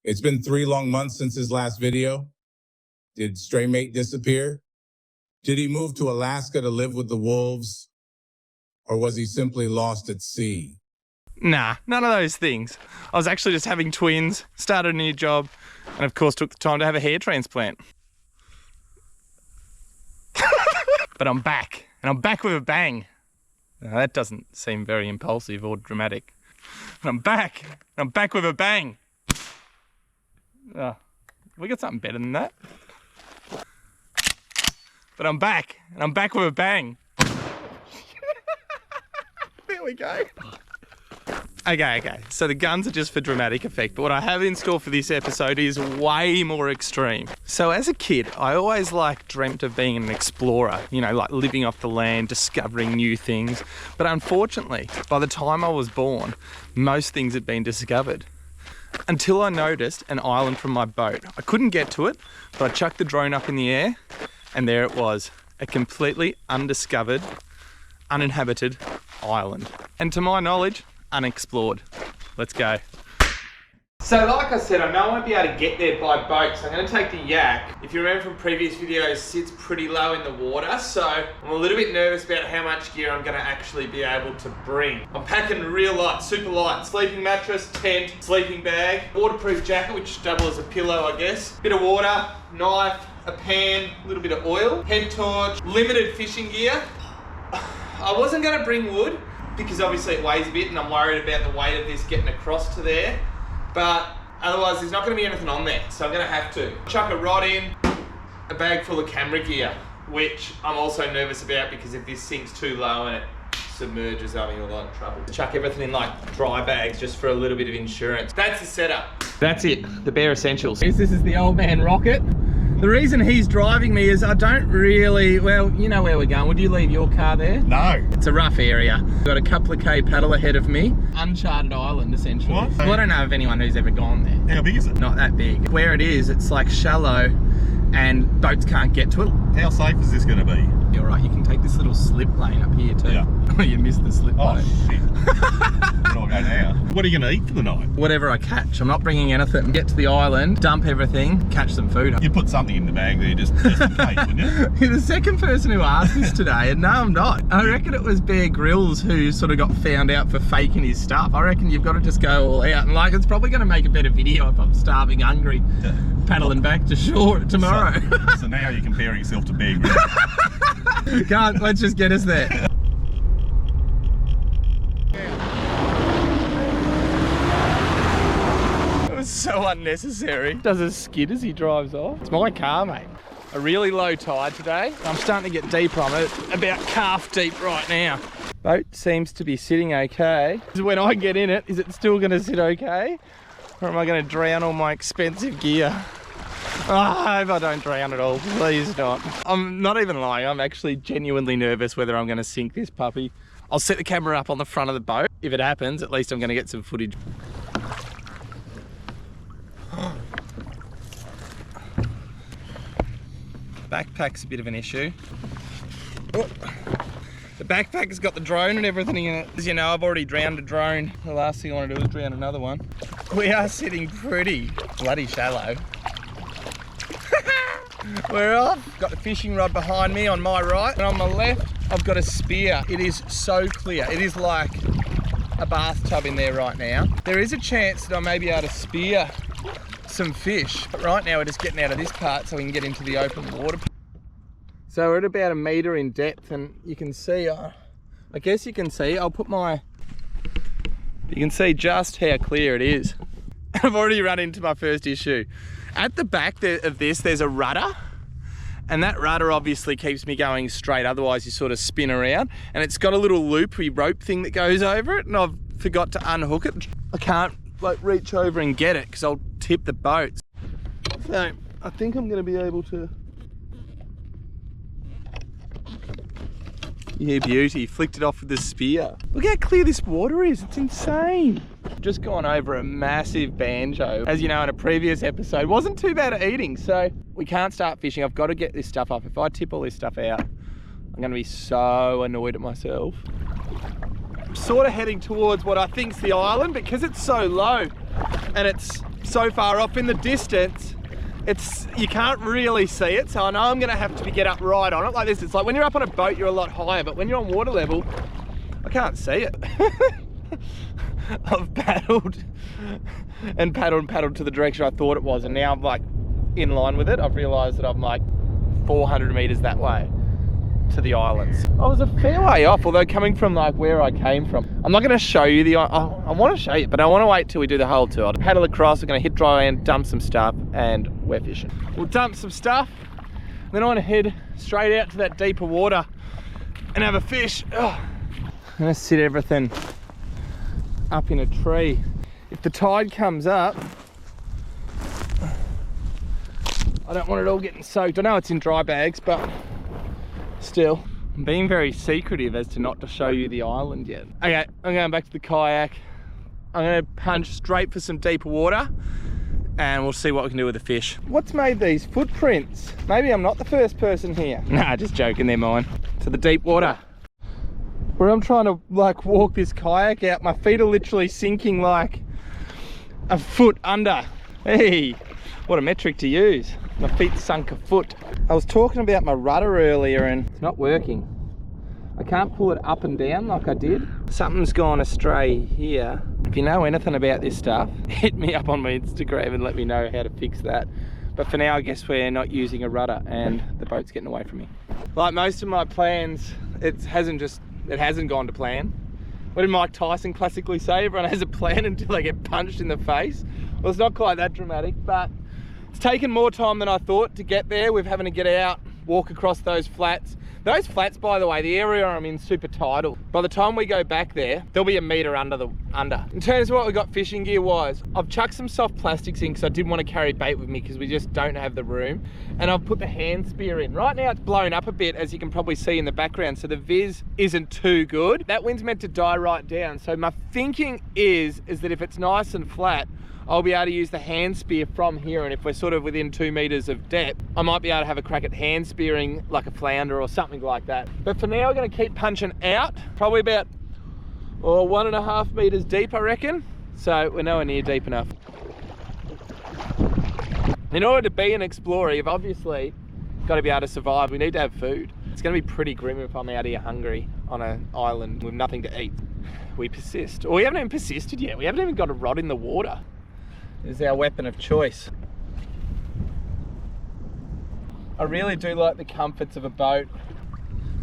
It's been 3 long months since his last video. Did Stray Mate disappear? Did he move to Alaska to live with the wolves? Or was he simply lost at sea? Nah, none of those things. I was actually just having twins, started a new job, and of course took the time to have a hair transplant. But I'm back, and I'm back with a bang. Now, that doesn't seem very impulsive or dramatic. But I'm back with a bang. We got something better than that. But I'm back, and I'm back with a bang. There we go. Okay, so the guns are just for dramatic effect, but what I have in store for this episode is way more extreme. So as a kid, I always dreamt of being an explorer, you know, like living off the land, discovering new things. But unfortunately, by the time I was born, most things had been discovered. Until I noticed an island from my boat. I couldn't get to it, but I chucked the drone up in the air, and there it was, a completely undiscovered, uninhabited island. And to my knowledge, unexplored. Let's go. So like I said, I know I won't be able to get there by boat, so I'm going to take the yak. If you remember from previous videos, it sits pretty low in the water, so I'm a little bit nervous about how much gear I'm going to actually be able to bring. I'm packing real light, super light. Sleeping mattress, tent, sleeping bag, waterproof jacket, which double as a pillow, I guess. Bit of water, knife, a pan, a little bit of oil, head torch, limited fishing gear. I wasn't going to bring wood, because obviously it weighs a bit and I'm worried about the weight of this getting across to there. But otherwise there's not going to be anything on there, so I'm going to have to chuck a rod in, a bag full of camera gear, which I'm also nervous about because if this sinks too low and it submerges, I'm in a lot of trouble. Chuck everything in dry bags just for a little bit of insurance. That's the setup. That's it, the bare essentials. This is the old man rocket. The reason he's driving me is I don't really, well, you know where we're going. Would you leave your car there? No. It's a rough area. I've got a couple of K paddle ahead of me. Uncharted island, essentially. What? Well, I don't know of anyone who's ever gone there. How big is it? Not that big. Where it is, it's shallow and boats can't get to it. How safe is this going to be? You're right, you can take this little slip lane up here too. Yeah. You missed the slip lane. Oh shit. Where do I go now? What are you going to eat for the night? Whatever I catch. I'm not bringing anything. Get to the island, dump everything, catch some food. You'd put something in the bag there just in case, wouldn't you? You're the second person who asked this today, and no, I'm not. I reckon it was Bear Grylls who sort of got found out for faking his stuff. I reckon you've got to just go all out, and it's probably going to make a better video if I'm starving, hungry, paddling back to shore tomorrow. So now you're comparing yourself to Bear Grylls. Can't, let's just get us there. It was so unnecessary. Does a skid as he drives off. It's my car, mate. A really low tide today. I'm starting to get deeper. I'm at about calf deep right now. Boat seems to be sitting okay. When I get in it, is it still going to sit okay? Or am I going to drown all my expensive gear? Oh, I hope I don't drown at all. Please not. I'm not even lying. I'm actually genuinely nervous whether I'm going to sink this puppy. I'll set the camera up on the front of the boat. If it happens, at least I'm going to get some footage. Backpack's a bit of an issue. Oh. The backpack's got the drone and everything in it. As you know, I've already drowned a drone. The last thing I want to do is drown another one. We are sitting pretty bloody shallow. We're off. Got the fishing rod behind me on my right, and on my left I've got a spear. It is so clear. It is like a bathtub in there right now. There is a chance that I may be able to spear some fish, but right now we're just getting out of this part so we can get into the open water. So we're at about 1 metre in depth, and you can see, I guess you can see, I'll put my, you can see just how clear it is. I've already run into my first issue. At the back of this, there's a rudder, and that rudder obviously keeps me going straight, otherwise you sort of spin around, and it's got a little loopy rope thing that goes over it, and I've forgot to unhook it. I can't reach over and get it because I'll tip the boat. So I think I'm going to be able to. Yeah, beauty. Flicked it off with the spear. Look how clear this water is. It's insane. Just gone over a massive banjo. As you know, in a previous episode, wasn't too bad at eating, so we can't start fishing. I've got to get this stuff up. If I tip all this stuff out, I'm going to be so annoyed at myself. sort of heading towards what I think's the island, because it's so low and it's so far off in the distance. You can't really see it, so I know I'm gonna have to get up right on it like this. It's like when you're up on a boat, you're a lot higher, but when you're on water level, I can't see it. I've paddled and paddled to the direction I thought it was, and now I'm like in line with it. I've realized that I'm like 400 meters that way to the islands. I was a fair way off, although coming from like where I came from. I'm not going to show you the, I want to show you, but I want to wait till we do the whole tour. I'll paddle across, we're going to hit dry land, dump some stuff, and we're fishing. We'll dump some stuff, then I want to head straight out to that deeper water and have a fish. Oh, I'm going to sit everything up in a tree. If the tide comes up, I don't want it all getting soaked. I know it's in dry bags, but still. I'm being very secretive as to not to show you the island yet. Okay, I'm going back to the kayak. I'm going to punch straight for some deeper water and we'll see what we can do with the fish. What's made these footprints? Maybe I'm not the first person here. Nah, just joking, they're mine. To the deep water, where I'm trying to like walk this kayak out. My feet are literally sinking like a foot under. Hey, what a metric to use. My feet sunk a foot. I was talking about my rudder earlier and it's not working. I can't pull it up and down like I did. Something's gone astray here. If you know anything about this stuff, hit me up on my Instagram and let me know how to fix that. But for now, I guess we're not using a rudder and the boat's getting away from me. Like most of my plans, it hasn't gone to plan. What did Mike Tyson classically say? Everyone has a plan until they get punched in the face. Well, it's not quite that dramatic, but it's taken more time than I thought to get there. We're having to get out, walk across those flats. Those flats, by the way, the area I'm in, super tidal. By the time we go back there, there'll be a metre under. In terms of what we got fishing gear wise, I've chucked some soft plastics in because I didn't want to carry bait with me because we just don't have the room. And I've put the hand spear in. Right now it's blown up a bit, as you can probably see in the background, so the vis isn't too good. That wind's meant to die right down. So my thinking is that if it's nice and flat, I'll be able to use the hand spear from here, and if we're sort of within 2 meters of depth, I might be able to have a crack at hand spearing like a flounder or something like that. But for now, we're gonna keep punching out, probably about 1.5 meters deep, I reckon. So we're nowhere near deep enough. In order to be an explorer, you've obviously got to be able to survive. We need to have food. It's gonna be pretty grim if I'm out here hungry on an island with nothing to eat. We persist. Or we haven't even persisted yet. We haven't even got a rod in the water. Is our weapon of choice. I really do like the comforts of a boat,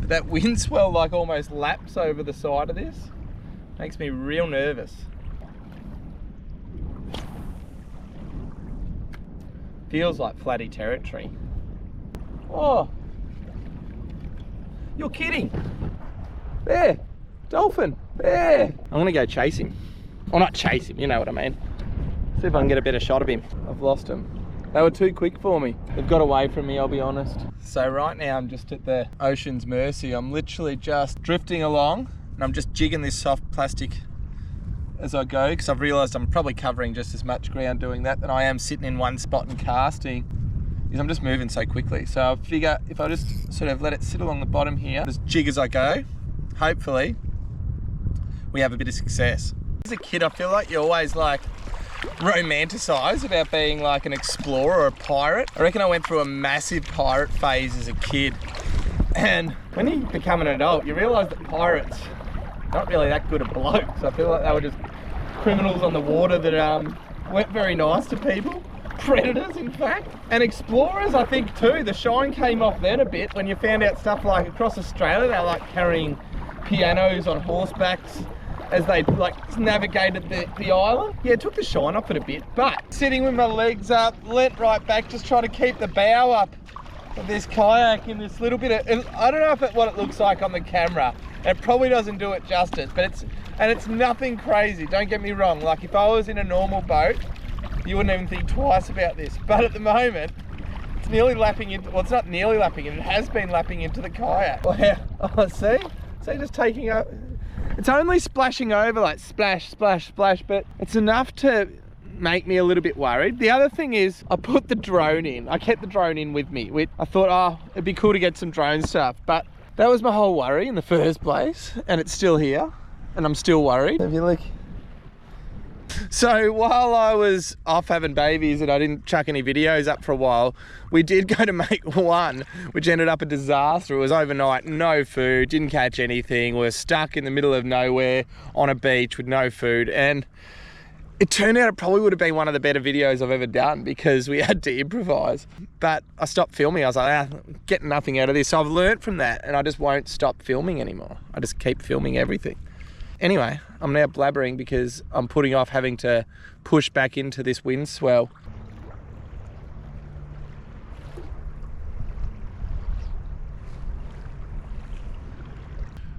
but that wind swell like almost laps over the side of this. Makes me real nervous. Feels like flatty territory. Oh, you're kidding. There, dolphin, there. I'm gonna go chase him. Or not chase him, you know what I mean. See if I can get a better shot of him. I've lost him. They were too quick for me. They've got away from me, I'll be honest. So right now I'm just at the ocean's mercy. I'm literally just drifting along and I'm just jigging this soft plastic as I go, because I've realised I'm probably covering just as much ground doing that than I am sitting in one spot and casting, because I'm just moving so quickly. So I figure if I just sort of let it sit along the bottom here, just jig as I go, hopefully we have a bit of success. As a kid, I feel like you always like romanticize about being like an explorer or a pirate. I reckon I went through a massive pirate phase as a kid, and when you become an adult you realise that pirates not really that good at blokes. I feel like they were just criminals on the water that weren't very nice to people, predators in fact. And explorers, I think too, the shine came off then a bit when you found out stuff like across Australia they're like carrying pianos on horsebacks as they like navigated the island. Yeah, it took the shine off it a bit, but sitting with my legs up, leant right back, just trying to keep the bow up of this kayak in this little bit of, I don't know what it looks like on the camera. It probably doesn't do it justice, but it's nothing crazy, don't get me wrong. Like if I was in a normal boat, you wouldn't even think twice about this. But at the moment, it's nearly lapping into, well, it's not nearly lapping in, it has been lapping into the kayak. Wow, oh, see, just taking up. It's only splashing over, like splash, splash, splash, but it's enough to make me a little bit worried. The other thing is I put the drone in. I kept the drone in with me. I thought, oh, it'd be cool to get some drone stuff, but that was my whole worry in the first place, and it's still here. and I'm still worried. Have you look? So while I was off having babies and I didn't chuck any videos up for a while, we did go to make one, which ended up a disaster. It was overnight, no food, didn't catch anything. We were stuck in the middle of nowhere on a beach with no food. And it turned out it probably would have been one of the better videos I've ever done because we had to improvise. But I stopped filming. I was like, getting nothing out of this. So I've learned from that and I just won't stop filming anymore. I just keep filming everything. Anyway, I'm now blabbering because I'm putting off having to push back into this wind swell.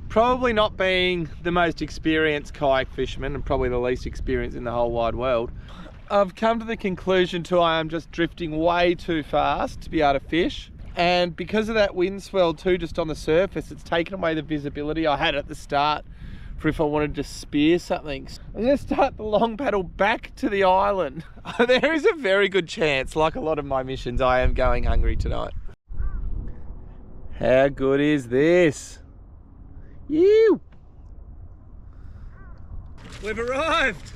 Probably not being the most experienced kayak fisherman and probably the least experienced in the whole wide world, I've come to the conclusion too I am just drifting way too fast to be able to fish. And because of that wind swell too, just on the surface, it's taken away the visibility I had at the start for if I wanted to spear something. I'm gonna start the long paddle back to the island. There is a very good chance, like a lot of my missions, I am going hungry tonight. How good is this? You! We've arrived!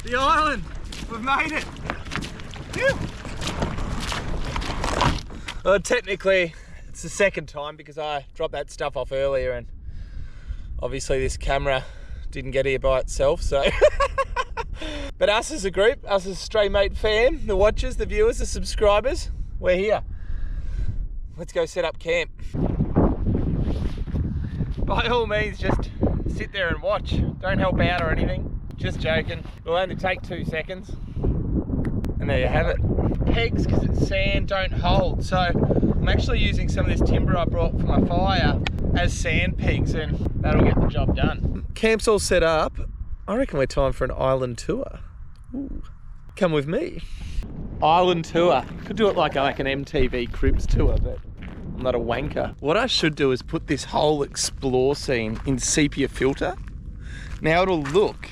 The island! We've made it! Phew. Well, technically, it's the second time because I dropped that stuff off earlier and obviously this camera didn't get here by itself, so. But us as a group, us as Stray Mate fam, the watchers, the viewers, the subscribers, we're here. Let's go set up camp. By all means, just sit there and watch. Don't help out or anything. Just joking. It'll only take 2 seconds. And there you have it. Pegs, because it's sand, don't hold. So I'm actually using some of this timber I brought for my fire as sand pegs, and that'll get the job done. Camp's all set up. I reckon we're time for an island tour. Ooh. Come with me. Island tour. Could do it like an MTV Cribs tour, but I'm not a wanker. What I should do is put this whole explore scene in sepia filter. Now it'll look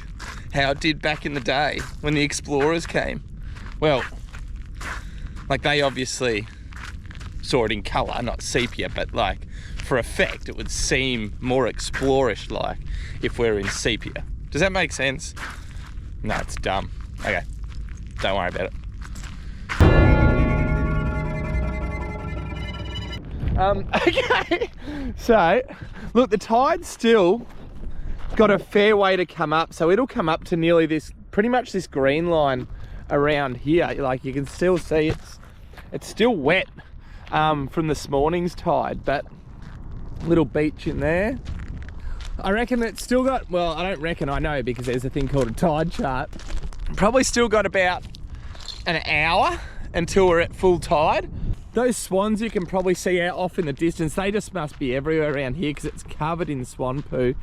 how it did back in the day when the explorers came. Well, like they obviously saw it in colour, not sepia, but like for effect, it would seem more explorish like if we're in sepia. Does that make sense? No, it's dumb. Okay, don't worry about it. Okay, so look, the tide's still got a fair way to come up, so it'll come up to nearly this, pretty much this green line around here. Like you can still see it's still wet from this morning's tide, but little beach in there. I reckon it's still got, well, I don't reckon, I know because there's a thing called a tide chart. Probably still got about an hour until we're at full tide. Those swans you can probably see out off in the distance, they just must be everywhere around here because it's covered in swan poo.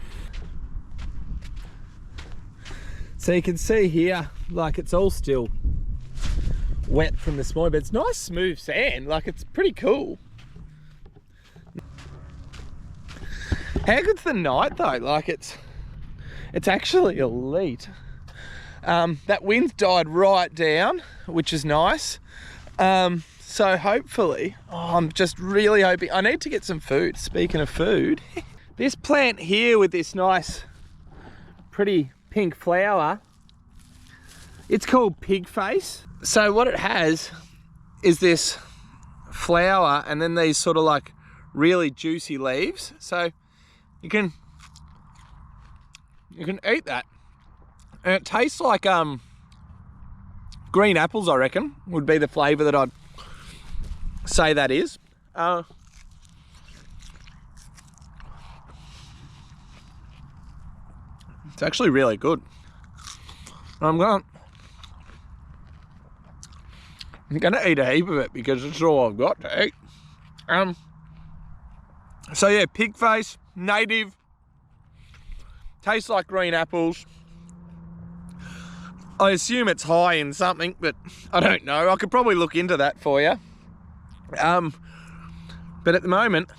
So you can see here, like it's all still wet from this morning, but it's nice smooth sand, like it's pretty cool. How good's the night though? Like it's actually elite. That wind died right down, which is nice. So hopefully, I'm just really hoping, I need to get some food. Speaking of food, this plant here with this nice, pretty pink flower, it's called pig face. So what it has is this flower and then these sort of like really juicy leaves. So you can eat that. And it tastes like green apples, I reckon, would be the flavour that I'd say that is. It's actually really good. I'm gonna eat a heap of it because it's all I've got to eat. So yeah, pig face, native, tastes like green apples. I assume it's high in something, but I don't know. I could probably look into that for you. But at the moment,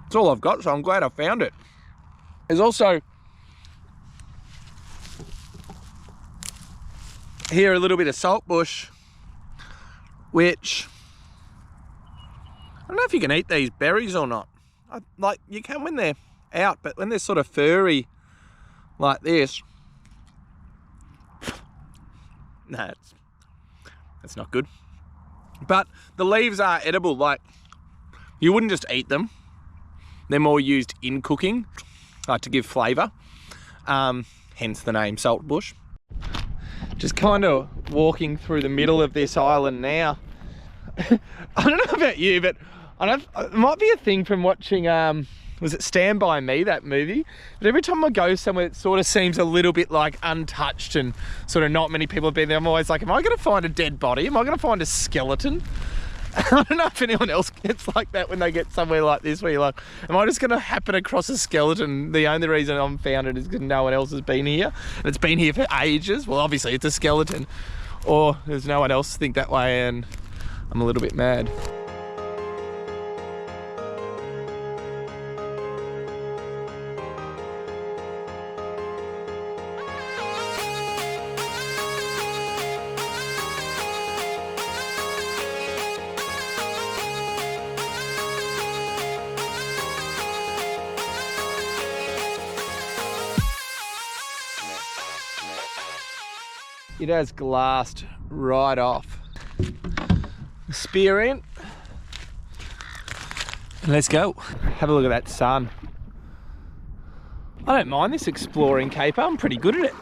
it's all I've got, so I'm glad I found it. There's also here a little bit of salt bush, which I don't know if you can eat these berries or not. Like you can when they're out, but when they're sort of furry like this, no, it's not good. But the leaves are edible. Like, you wouldn't just eat them. They're more used in cooking, like to give flavour. Hence the name saltbush. Just kind of walking through the middle of this island now. I don't know about you, but it might be a thing from watching, was it Stand By Me, that movie? But every time I go somewhere, it sort of seems a little bit like untouched and sort of not many people have been there. I'm always like, am I going to find a dead body? Am I going to find a skeleton? I don't know if anyone else gets like that when they get somewhere like this, where you're like, am I just going to happen across a skeleton? The only reason I'm found it is because no one else has been here, and it's been here for ages. Well, obviously it's a skeleton, or there's no one else think that way, and I'm a little bit mad. It has glassed right off. Spear in. And let's go. Have a look at that sun. I don't mind this exploring caper. I'm pretty good at it.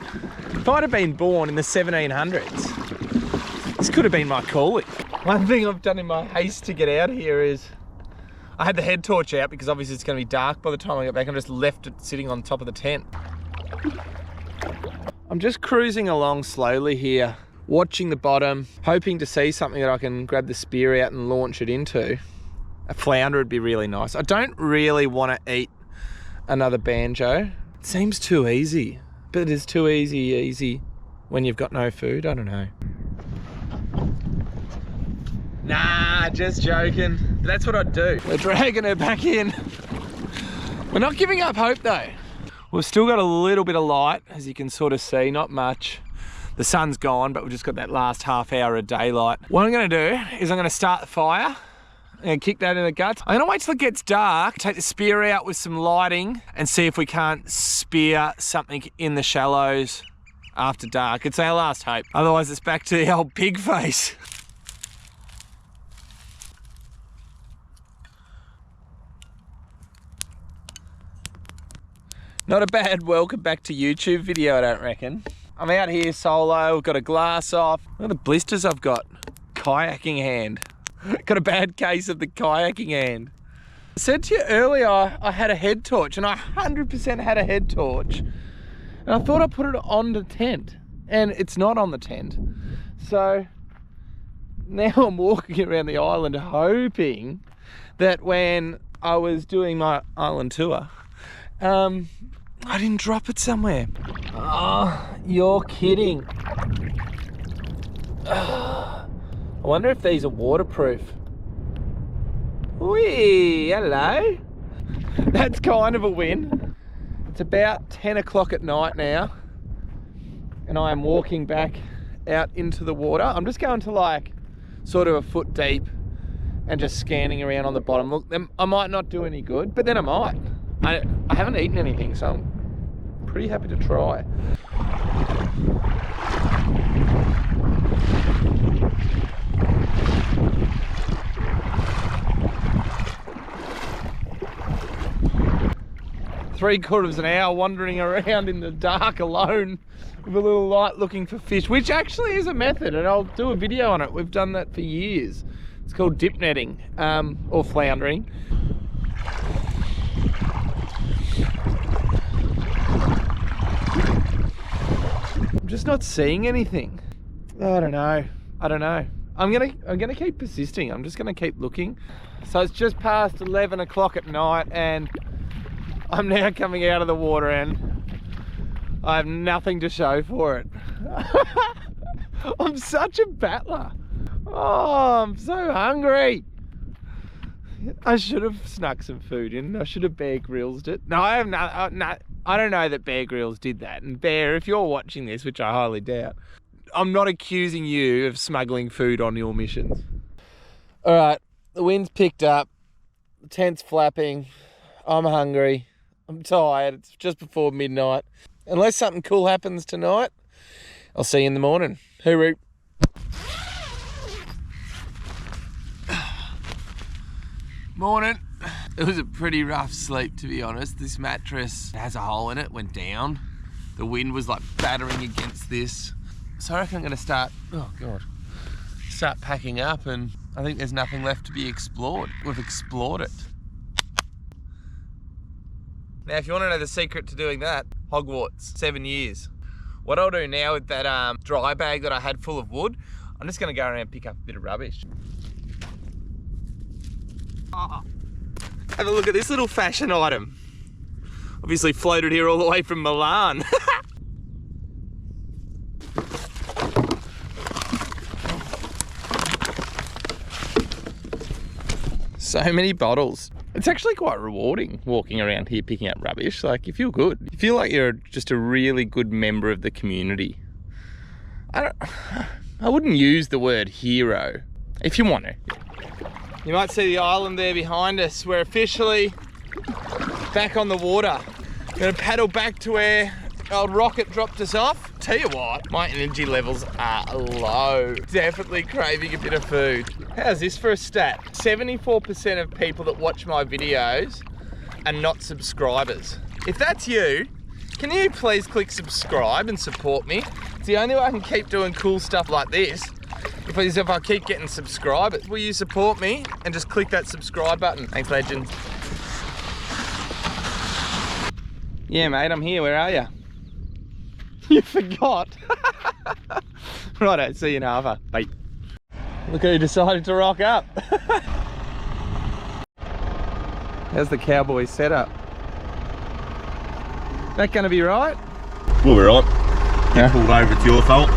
If I'd have been born in the 1700s, this could have been my calling. One thing I've done in my haste to get out here is I had the head torch out because obviously it's going to be dark by the time I get back. I just left it sitting on top of the tent. I'm just cruising along slowly here, watching the bottom, hoping to see something that I can grab the spear out and launch it into. A flounder would be really nice. I don't really want to eat another banjo. It seems too easy, but it is too easy when you've got no food. I don't know. Nah, just joking. That's what I'd do. We're dragging her back in. We're not giving up hope though. We've still got a little bit of light, as you can sort of see, not much. The sun's gone, but we've just got that last half hour of daylight. What I'm gonna do is I'm gonna start the fire and kick that in the guts. I'm gonna wait till it gets dark, take the spear out with some lighting and see if we can't spear something in the shallows after dark. It's our last hope. Otherwise it's back to the old pig face. Not a bad welcome back to YouTube video, I don't reckon. I'm out here solo, got a glass off. Look at the blisters I've got. Kayaking hand. Got a bad case of the kayaking hand. I said to you earlier I had a head torch, and I 100% had a head torch. And I thought I put it on the tent, and it's not on the tent. So now I'm walking around the island hoping that when I was doing my island tour, I didn't drop it somewhere. Oh, you're kidding. I wonder if these are waterproof. Whee, hello. That's kind of a win. It's about 10 o'clock at night now, and I am walking back out into the water. I'm just going to like sort of a foot deep and just scanning around on the bottom. Look, I might not do any good, but then I might. I haven't eaten anything, so I'm pretty happy to try. Three-quarters of an hour wandering around in the dark alone with a little light looking for fish, which actually is a method, and I'll do a video on it. We've done that for years. It's called dip netting, or floundering. I'm just not seeing anything. I don't know. I'm gonna keep persisting. I'm just gonna keep looking. So it's just past 11 o'clock at night, and I'm now coming out of the water, and I have nothing to show for it. I'm such a battler. Oh, I'm so hungry. I should have snuck some food in. I should have Bear Grylls it. No, I have not. I don't know that Bear Grylls did that. And Bear, if you're watching this, which I highly doubt, I'm not accusing you of smuggling food on your missions. All right, the wind's picked up. The tent's flapping. I'm hungry. I'm tired. It's just before midnight. Unless something cool happens tonight, I'll see you in the morning. Hooroo. Morning. It was a pretty rough sleep, to be honest. This mattress has a hole in it, went down. The wind was like battering against this. So I reckon I'm gonna start packing up, and I think there's nothing left to be explored. We've explored it. Now, if you want to know the secret to doing that, Hogwarts, 7 years. What I'll do now with that dry bag that I had full of wood, I'm just gonna go around and pick up a bit of rubbish. Oh. Have a look at this little fashion item. Obviously floated here all the way from Milan. So many bottles. It's actually quite rewarding walking around here picking up rubbish. Like, you feel good. You feel like you're just a really good member of the community. I wouldn't use the word hero, if you want to. You might see the island there behind us. We're officially back on the water. I'm gonna paddle back to where old Rocket dropped us off. Tell you what, my energy levels are low. Definitely craving a bit of food. How's this for a stat? 74% of people that watch my videos are not subscribers. If that's you, can you please click subscribe and support me? It's the only way I can keep doing cool stuff like this. If I keep getting subscribers. Will you support me and just click that subscribe button? Thanks, legends. Yeah, mate, I'm here. Where are you? You forgot. Righto, see you in half. Bye. Look who decided to rock up. How's the cowboy setup? That gonna be right? We'll be right. Get pulled over, it's your fault.